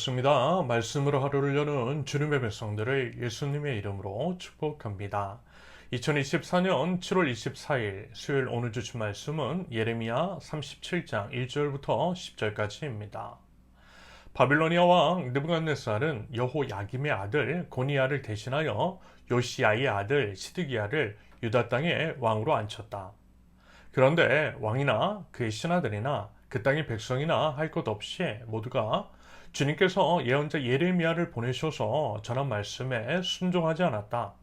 반갑습니다. 말씀으로 하루를 여는 주님의 백성들을 예수님의 이름으로 축복합니다. 2024년 7월 24일 수요일 오늘 주신 말씀은 예레미야 37장 1절부터 10절까지입니다. 바빌로니아 왕 느부갓네살은 여호야김의 아들 고니야를 대신하여 요시야의 아들 시드기야를 유다 땅에 왕으로 앉혔다. 그런데 왕이나 그의 신하들이나 그 땅의 백성이나 할 것 없이 모두가 주님께서 예언자 예레미야를 보내셔서 전한 말씀에 순종하지 않았다.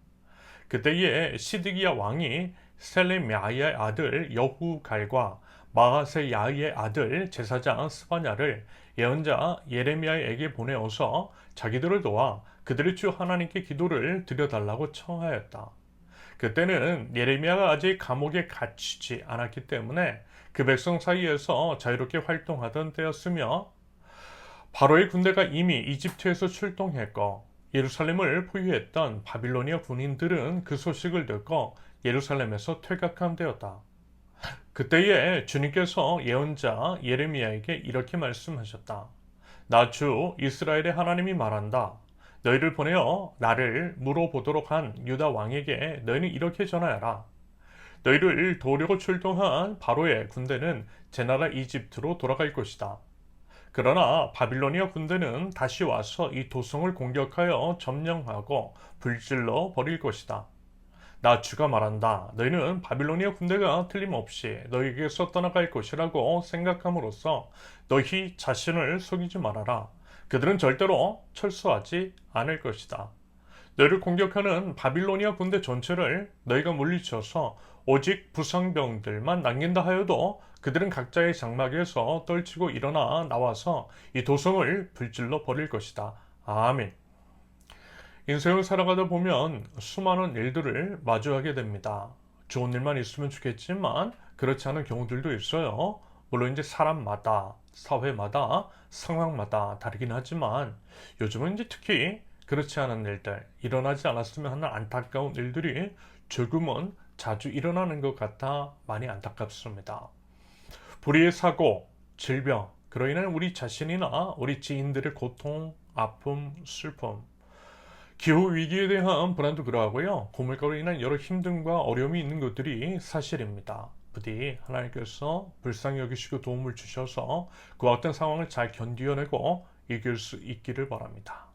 그때에 시드기야 왕이 셀레미야의 아들 여후갈과 마하세야의 아들 제사장 스바냐를 예언자 예레미야에게 보내어서 자기들을 도와 그들의 주 하나님께 기도를 드려달라고 청하였다. 그때는 예레미야가 아직 감옥에 갇히지 않았기 때문에 그 백성 사이에서 자유롭게 활동하던 때였으며 바로의 군대가 이미 이집트에서 출동했고 예루살렘을 포위했던 바빌로니아 군인들은 그 소식을 듣고 예루살렘에서 퇴각한 때였다. 그때에 주님께서 예언자 예레미야에게 이렇게 말씀하셨다. 나 주 이스라엘의 하나님이 말한다. 너희를 보내어 나를 물어보도록 한 유다 왕에게 너희는 이렇게 전하여라. 너희를 도우려고 출동한 바로의 군대는 제 나라 이집트로 돌아갈 것이다. 그러나 바빌로니아 군대는 다시 와서 이 도성을 공격하여 점령하고 불질러 버릴 것이다. 나 주가 말한다. 너희는 바빌로니아 군대가 틀림없이 너희에게서 떠나갈 것이라고 생각함으로써 너희 자신을 속이지 말아라. 그들은 절대로 철수하지 않을 것이다. 너희를 공격하는 바빌로니아 군대 전체를 너희가 물리쳐서 오직 부상병들만 남긴다 하여도 그들은 각자의 장막에서 떨치고 일어나 나와서 이 도성을 불질러 버릴 것이다. 아멘. 인생을 살아가다 보면 수많은 일들을 마주하게 됩니다. 좋은 일만 있으면 좋겠지만 그렇지 않은 경우들도 있어요. 물론 이제 사람마다, 사회마다, 상황마다 다르긴 하지만 요즘은 이제 특히 그렇지 않은 일들, 일어나지 않았으면 하는 안타까운 일들이 조금은 자주 일어나는 것 같아 많이 안타깝습니다. 불의의 사고, 질병, 그로 인한 우리 자신이나 우리 지인들의 고통, 아픔, 슬픔, 기후위기에 대한 불안도 그러하고요. 고물가로 인한 여러 힘듦과 어려움이 있는 것들이 사실입니다. 부디 하나님께서 불쌍히 여기시고 도움을 주셔서 그와 같은 상황을 잘 견디어내고 이길 수 있기를 바랍니다.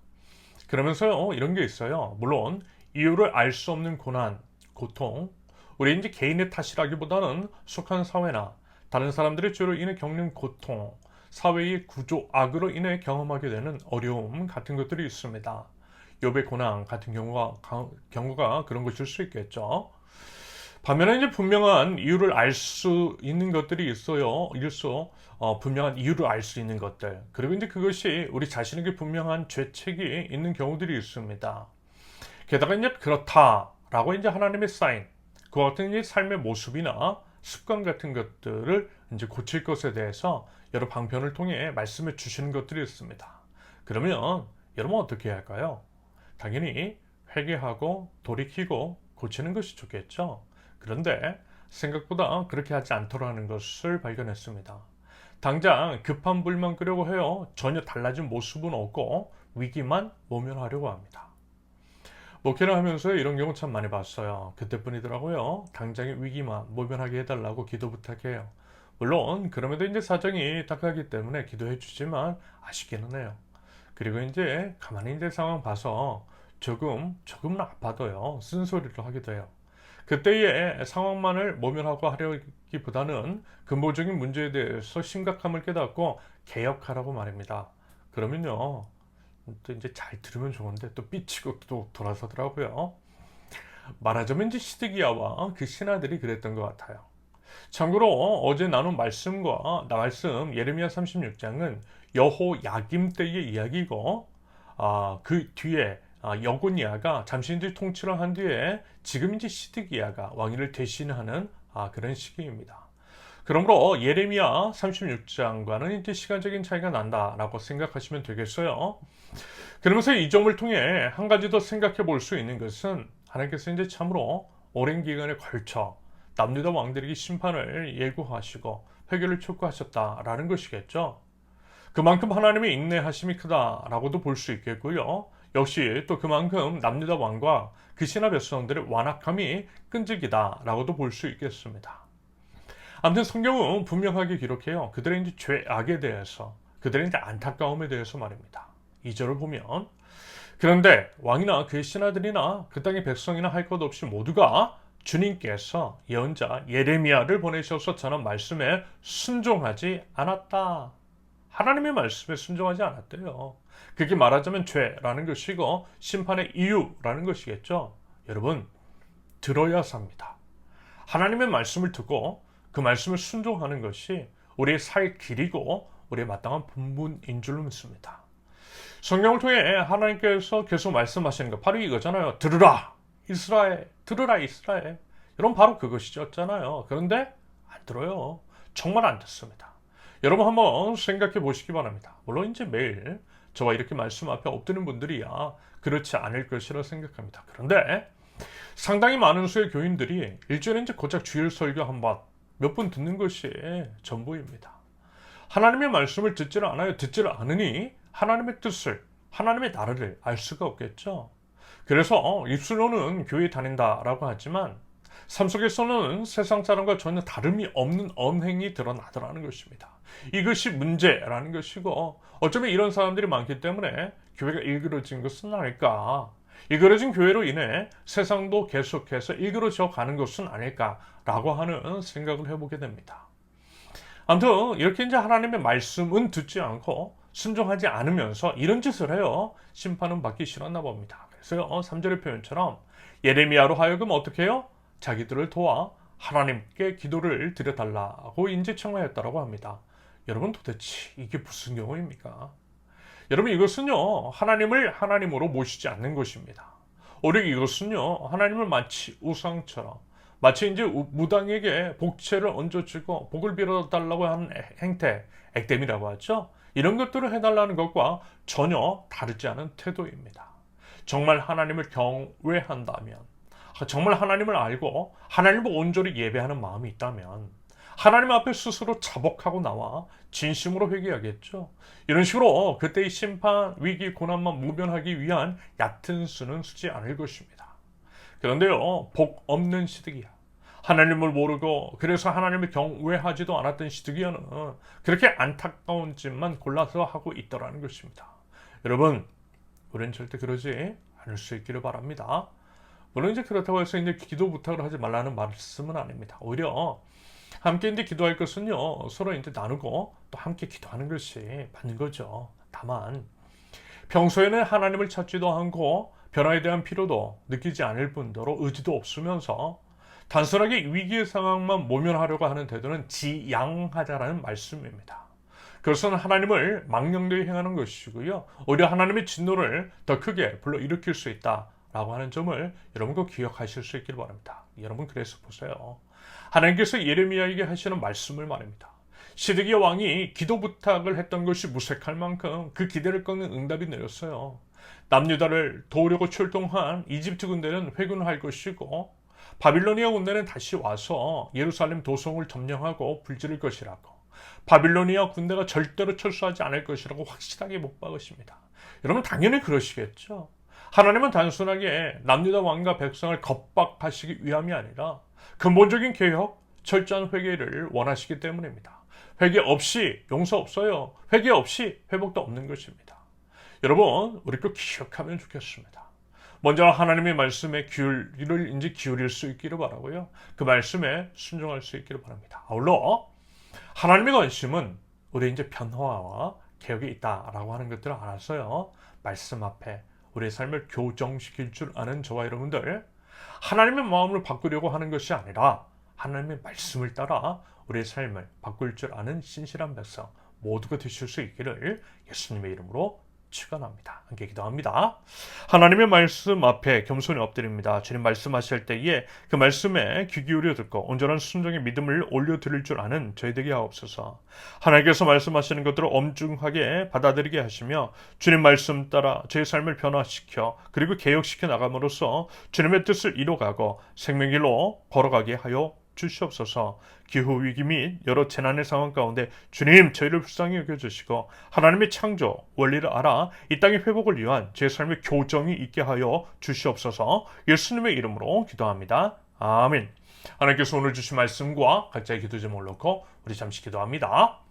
그러면서요, 이런 게 있어요. 물론 이유를 알 수 없는 고난, 고통, 우리 이제 개인의 탓이라기보다는 속한 사회나 다른 사람들의 죄로 인해 겪는 고통, 사회의 구조 악으로 인해 경험하게 되는 어려움 같은 것들이 있습니다. 욥의 고난 같은 경우가 그런 것일 수 있겠죠. 반면에 이제 분명한 이유를 알 수 있는 것들이 있어요. 분명한 이유를 알 수 있는 것들. 그리고 이제 그것이 우리 자신에게 분명한 죄책이 있는 경우들이 있습니다. 게다가 이제 그렇다라고 이제 하나님의 사인, 그와 같은 이제 삶의 모습이나 습관 같은 것들을 이제 고칠 것에 대해서 여러 방편을 통해 말씀해 주시는 것들이 있습니다. 그러면 여러분 어떻게 해야 할까요? 당연히 회개하고 돌이키고 고치는 것이 좋겠죠. 그런데 생각보다 그렇게 하지 않도록 하는 것을 발견했습니다. 당장 급한 불만 끄려고 해요. 전혀 달라진 모습은 없고 위기만 모면하려고 합니다. 목회를 하면서 이런 경우 참 많이 봤어요. 그때뿐이더라고요. 당장의 위기만 모면하게 해달라고 기도 부탁해요. 물론 그럼에도 이제 사정이 딱하기 때문에 기도해 주지만 아쉽기는 해요. 그리고 이제 가만히 이제 상황 봐서 조금은 아파도요. 쓴소리를 하기도 해요. 그때의 상황만을 모면하고 하려기보다는 근본적인 문제에 대해서 심각함을 깨닫고 개혁하라고 말입니다. 그러면요. 또 이제 잘 들으면 좋은데 또 삐치고 또 돌아서더라고요. 말하자면 이제 시드기야와 그 신하들이 그랬던 것 같아요. 참고로 어제 나눈 말씀 예레미야 36장은 여호야김 때의 이야기고 그 뒤에 여고니아가 잠시 이제 통치를 한 뒤에 지금 이제 시드기야가 왕위를 대신하는 그런 시기입니다. 그러므로 예레미야 36장과는 이제 시간적인 차이가 난다라고 생각하시면 되겠어요. 그러면서 이 점을 통해 한 가지 더 생각해 볼 수 있는 것은 하나님께서 이제 참으로 오랜 기간에 걸쳐 남유다 왕들에게 심판을 예고하시고 회개를 촉구하셨다라는 것이겠죠. 그만큼 하나님의 인내하심이 크다라고도 볼 수 있겠고요. 역시 또 그만큼 남유다 왕과 그 신하 백성들의 완악함이 끈질기다라고도 볼 수 있겠습니다. 아무튼 성경은 분명하게 기록해요. 그들의 이제 죄악에 대해서, 그들의 이제 안타까움에 대해서 말입니다. 2절을 보면, 그런데 왕이나 그의 신하들이나 그 땅의 백성이나 할 것 없이 모두가 주님께서 예언자 예레미야를 보내셔서 전한 말씀에 순종하지 않았다. 하나님의 말씀에 순종하지 않았대요. 그게 말하자면 죄라는 것이고 심판의 이유라는 것이겠죠. 여러분, 들어야 삽니다. 하나님의 말씀을 듣고 그 말씀을 순종하는 것이 우리의 살 길이고 우리의 마땅한 본분인 줄로 믿습니다. 성경을 통해 하나님께서 계속 말씀하시는 것 바로 이거잖아요. 들으라 이스라엘, 들으라 이스라엘. 여러분, 바로 그것이었잖아요. 그런데 안 들어요. 정말 안 듣습니다. 여러분, 한번 생각해 보시기 바랍니다. 물론 이제 매일 저와 이렇게 말씀 앞에 엎드는 분들이야 그렇지 않을 것이라 생각합니다. 그런데 상당히 많은 수의 교인들이 일주일에 이제 고작 주일 설교 한 번, 몇 번 듣는 것이 전부입니다. 하나님의 말씀을 듣지를 않아요. 듣지를 않으니 하나님의 뜻을, 하나님의 나라를 알 수가 없겠죠. 그래서 입술로는 교회 다닌다라고 하지만 삶 속에서는 세상 사람과 전혀 다름이 없는 언행이 드러나더라는 것입니다. 이것이 문제라는 것이고, 어쩌면 이런 사람들이 많기 때문에 교회가 일그러진 것은 아닐까, 일그러진 교회로 인해 세상도 계속해서 일그러져 가는 것은 아닐까라고 하는 생각을 해보게 됩니다. 아무튼 이렇게 이제 하나님의 말씀은 듣지 않고 순종하지 않으면서 이런 짓을 해요. 심판은 받기 싫었나 봅니다. 그래서 3절의 표현처럼 예레미야로 하여금 어떻게 해요? 자기들을 도와 하나님께 기도를 드려달라고 이제 청하였다고 합니다. 여러분, 도대체 이게 무슨 경우입니까? 여러분, 이것은요, 하나님을 하나님으로 모시지 않는 것입니다. 오히려 이것은요, 하나님을 마치 우상처럼, 마치 이제 무당에게 복채를 얹어주고 복을 빌어달라고 하는 행태, 액땜이라고 하죠. 이런 것들을 해달라는 것과 전혀 다르지 않은 태도입니다. 정말 하나님을 경외한다면, 정말 하나님을 알고 하나님을 온전히 예배하는 마음이 있다면 하나님 앞에 스스로 자복하고 나와 진심으로 회개하겠죠. 이런 식으로 그때의 심판, 위기, 고난만 모면하기 위한 얕은 수는 쓰지 않을 것입니다. 그런데요, 복 없는 시드기야, 하나님을 모르고 그래서 하나님을 경외하지도 않았던 시드기야는 그렇게 안타까운 짓만 골라서 하고 있더라는 것입니다. 여러분, 우리는 절대 그러지 않을 수 있기를 바랍니다. 물론 이제 그렇다고 해서 이제 기도 부탁을 하지 말라는 말씀은 아닙니다. 오히려 함께 이제 기도할 것은요, 서로 이제 나누고 또 함께 기도하는 것이 맞는 거죠. 다만 평소에는 하나님을 찾지도 않고 변화에 대한 필요도 느끼지 않을 뿐더러 의지도 없으면서 단순하게 위기의 상황만 모면하려고 하는 태도는 지양하자라는 말씀입니다. 그것은 하나님을 망령되이 행하는 것이고요, 오히려 하나님의 진노를 더 크게 불러일으킬 수 있다라고 하는 점을 여러분 꼭 기억하실 수 있길 바랍니다. 여러분, 그래서 보세요. 하나님께서 예레미야에게 하시는 말씀을 말입니다. 시드기야 왕이 기도 부탁을 했던 것이 무색할 만큼 그 기대를 꺾는 응답이 내렸어요. 남유다를 도우려고 출동한 이집트 군대는 회군할 것이고 바빌로니아 군대는 다시 와서 예루살렘 도성을 점령하고 불지를 것이라고, 바빌로니아 군대가 절대로 철수하지 않을 것이라고 확실하게 못 박으십니다. 여러분, 당연히 그러시겠죠. 하나님은 단순하게 남유다 왕과 백성을 겁박하시기 위함이 아니라 근본적인 개혁, 철저한 회개를 원하시기 때문입니다. 회개 없이 용서 없어요. 회개 없이 회복도 없는 것입니다. 여러분, 우리 꼭 기억하면 좋겠습니다. 먼저 하나님의 말씀에 귀를 이제 기울일 수 있기를 바라고요. 그 말씀에 순종할 수 있기를 바랍니다. 아울러 하나님의 관심은 우리 이제 변화와 개혁이 있다라고 하는 것들을 알아서요, 말씀 앞에 우리의 삶을 교정시킬 줄 아는 저와 여러분들, 하나님의 마음을 바꾸려고 하는 것이 아니라 하나님의 말씀을 따라 우리의 삶을 바꿀 줄 아는 신실한 백성 모두가 되실 수 있기를 예수님의 이름으로 축원합니다. 함께 기도합니다. 하나님의 말씀 앞에 겸손히 엎드립니다. 주님 말씀하실 때에 그 말씀에 귀 기울여 듣고 온전한 순종의 믿음을 올려드릴 줄 아는 저희 되게 하옵소서. 하나님께서 말씀하시는 것들을 엄중하게 받아들이게 하시며 주님 말씀 따라 저희 삶을 변화시켜 그리고 개혁시켜 나감으로써 주님의 뜻을 이뤄가고 생명길로 걸어가게 하여 주시옵소서. 기후 위기 및 여러 재난의 상황 가운데 주님 저희를 불쌍히 여겨주시고 하나님의 창조 원리를 알아 이 땅의 회복을 위한 제 삶의 교정이 있게 하여 주시옵소서. 예수님의 이름으로 기도합니다. 아멘. 하나님께서 오늘 주신 말씀과 각자의 기도 제목을 놓고 우리 잠시 기도합니다.